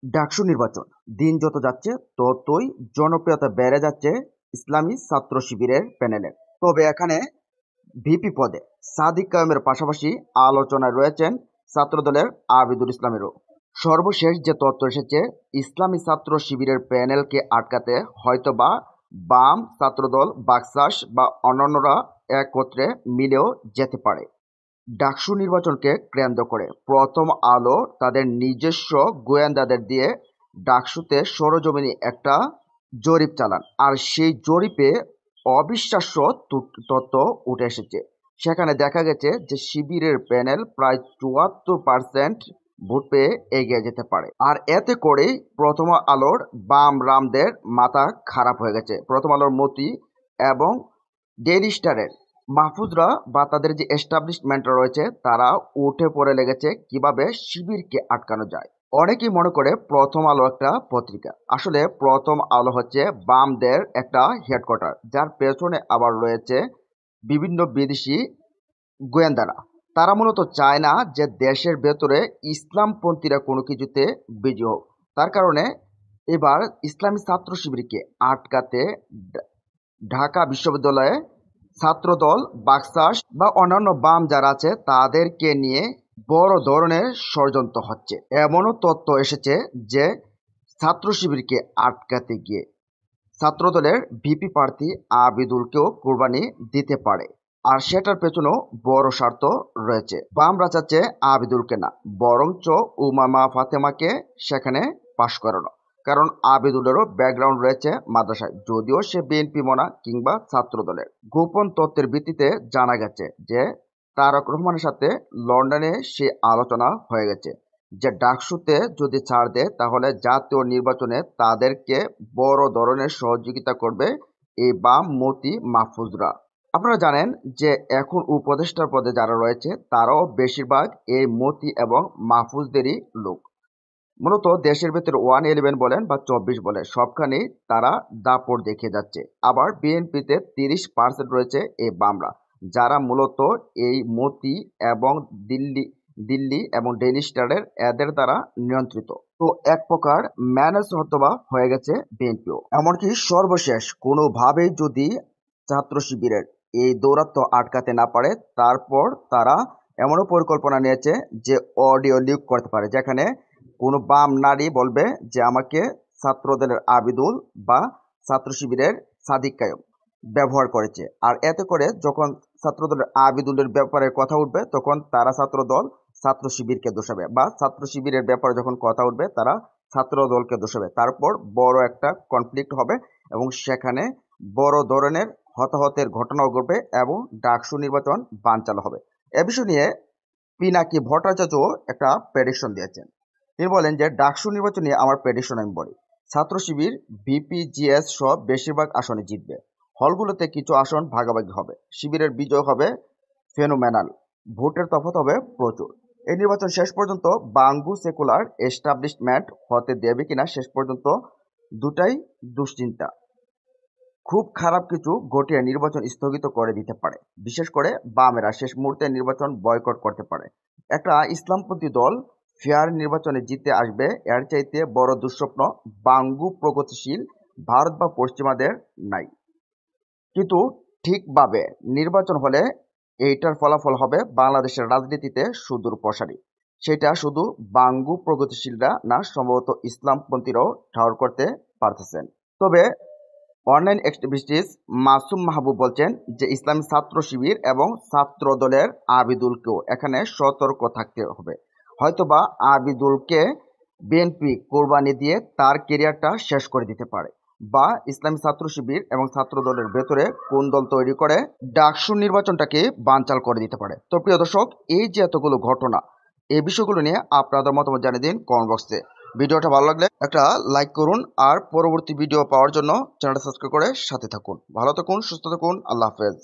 ডাকসু নির্বাচন দিন যত যাচ্ছে ততই জনপ্রিয়তা বেড়ে যাচ্ছে ইসলামী ছাত্র শিবিরের প্যানেলের। তবে এখানে ভিপি পদে সাদিক কায়েমের পাশাপাশি আলোচনায় রয়েছেন ছাত্রদলের আবিদুল ইসলামেরও। সর্বশেষ যে তথ্য এসেছে, ইসলামী ছাত্র শিবিরের প্যানেলকে আটকাতে হয়তোবা বাম ছাত্রদল, বাকশাস বা অন্যান্যরা একত্রে মিলেও যেতে পারে। ডাকসু নির্বাচনকে কেন্দ্র করে প্রথম আলো তাদের নিজস্ব গোয়েন্দাদের দিয়ে ডাকসুতে সরেজমিনে একটা জরিপ চালান, আর সেই জরিপে অবিশ্বাস্য তথ্য উঠে এসেছে। সেখানে দেখা গেছে যে শিবিরের প্যানেল প্রায় ৭৪% ভোট পেয়ে এগিয়ে যেতে পারে। আর এতে করেই প্রথম আলোর বাম রামদের মাথা খারাপ হয়ে গেছে। প্রথম আলোর মতি এবং ডেইলি স্টারের মাহফুজরা বা তাদের যে এস্টাবলিশমেন্ট রয়েছে তারা উঠে পড়ে লেগেছে কিভাবে শিবিরকে আটকানো যায়। অনেকেই মনে করে প্রথম আলো একটা পত্রিকা, আসলে প্রথম আলো হচ্ছে বামদের একটা হেডকোয়ার্টার, যার পেছনে আবার রয়েছে বিভিন্ন বিদেশি গোয়েন্দারা। তারা মূলত চায় না যে দেশের ভেতরে ইসলামপন্থীরা কোনো কিছুতে বিজয়ী হোক। তার কারণে এবার ইসলামী ছাত্র শিবিরকে আটকাতে ঢাকা বিশ্ববিদ্যালয়ে ছাত্রদল, বাকশাস বা অন্যান্য বাম যারা আছে তাদেরকে নিয়ে বড় ধরনের ষড়যন্ত্র হচ্ছে। এমনও তথ্য এসেছে যে ছাত্র শিবিরকে আটকাতে গিয়ে ছাত্রদলের ভিপি প্রার্থী আবিদুলকেও কোরবানি দিতে পারে, আর সেটার পেছনেও বড় স্বার্থ রয়েছে। বামরা চাচ্ছে আবিদুলকে না, বরঞ্চ উমামা ফাতেমাকে সেখানে পাশ করানো। কারণ আবিদুলেরও ব্যাকগ্রাউন্ড রয়েছে মাদ্রাসায়, যদিও সে বিএনপি মনা কিংবা ছাত্রদলের। গোপন তথ্যের ভিত্তিতে জানা গেছে যে তারেক রহমানের সাথে লন্ডনে সে আলোচনা হয়ে গেছে যে ডাকসুতে যদি ছাড় দেয় তাহলে জাতীয় নির্বাচনে তাদেরকে বড় ধরনের সহযোগিতা করবে এই বাম মতি মাহফুজরা। আপনারা জানেন যে এখন উপদেষ্টার পদে যারা রয়েছে তারাও বেশিরভাগ এই মতি এবং মাহফুজদেরই লোক। মূলত দেশের ভেতরে 111 বলেন বা 24 বলেন, সবখানেই তারা দাপট দেখিয়ে যাচ্ছে। আবার বিএনপিতে 30% রয়েছে এই বামরা, যারা মূলত এই মতি এবং দিল্লি দিল্লি এবং ডেইলি স্টারের এদের দ্বারা নিয়ন্ত্রিত। তো এক প্রকার ম্যানেজ হয়তোবা হয়ে গেছে বিএনপিও। এমনকি সর্বশেষ কোনোভাবেই যদি ছাত্র শিবিরের এই দৌরাত্ম্য আটকাতে না পারে, তারপর তারা এমনও পরিকল্পনা নিয়েছে যে অডিও লিক করতে পারে, যেখানে কোনো বাম নারী বলবে যে আমাকে ছাত্রদলের আবিদুল বা ছাত্র শিবিরের সাদিক কায়েম ব্যবহার করেছে। আর এতে করে যখন ছাত্রদলের আবিদুলের ব্যাপারে কথা উঠবে তখন তারা ছাত্রদল ছাত্র শিবিরকে দোষাবে, বা ছাত্র শিবিরের ব্যাপারে যখন কথা উঠবে তারা ছাত্র দলকে দোষাবে। তারপর বড় একটা কনফ্লিক্ট হবে এবং সেখানে বড় ধরনের হতাহতের ঘটনাও ঘটবে এবং ডাকসু নির্বাচন বানচাল হবে। এ বিষয় নিয়ে পিনাকি ভট্টাচার্য একটা প্রেডিকশন দিয়েছেন। তিনি বলেন যে ডাকসু নির্বাচন নিয়ে আমার প্রেডিকশন আমি বলি, ছাত্র শিবির বিপিজিএস সব বেশিরভাগ আসনে জিতবে। হলগুলোতে কিছু আসন ভাগাভাগি হবে, শিবিরের বিজয় হবে ফেনোমেনাল, ভোটের তফাৎ হবে প্রচুর। এই নির্বাচন শেষ পর্যন্ত বাঙ্গু সেকুলার এস্টাবলিশমেন্ট হতে দেবে কিনা শেষ পর্যন্ত দুটাই দুশ্চিন্তা। খুব খারাপ কিছু ঘটিয়ে নির্বাচন স্থগিত করে দিতে পারে, বিশেষ করে বামেরা শেষ মুহূর্তে নির্বাচন বয়কট করতে পারে। একটা ইসলামপন্থী দল ফেয়ার নির্বাচনে জিতে আসবে, এর চাইতে বড় দুঃস্বপ্ন বাঙ্গু প্রগতিশীল ভারত বা পশ্চিমাদের নাই। কিন্তু ঠিকভাবে নির্বাচন হলে এইটার ফলাফল হবে বাংলাদেশের রাজনীতিতে সুদূর প্রসারী। সেটা শুধু বাঙ্গু প্রগতিশীলরা না, সম্ভবত ইসলামপন্থীরাও ঠাহর করতে পারতেছেন। তবে অনলাইন অ্যাক্টিভিস্ট মাসুম মাহবুব বলছেন যে ইসলামী ছাত্র শিবির এবং ছাত্র দলের আবিদুলকেও এখানে সতর্ক থাকতে হবে। হয়তোবা আবিদুলকে বিএনপি কোরবানি দিয়ে তার কেরিয়ারটা শেষ করে দিতে পারে, বা ইসলামী ছাত্র শিবির এবং ছাত্র দলের ভেতরে কোন দল তৈরি করে ডাকসু নির্বাচনটাকে বানচাল করে দিতে পারে। তো প্রিয় দর্শক, এই যে এতগুলো ঘটনা, এই বিষয়গুলো নিয়ে আপনাদের মতামত জানিয়ে দিন কমেন্ট বক্সে। ভিডিওটা ভালো লাগলে একটা লাইক করুন, আর পরবর্তী ভিডিও পাওয়ার জন্য চ্যানেলটা সাবস্ক্রাইব করে সাথে থাকুন। ভালো থাকুন, সুস্থ থাকুন, আল্লাহ হাফেজ।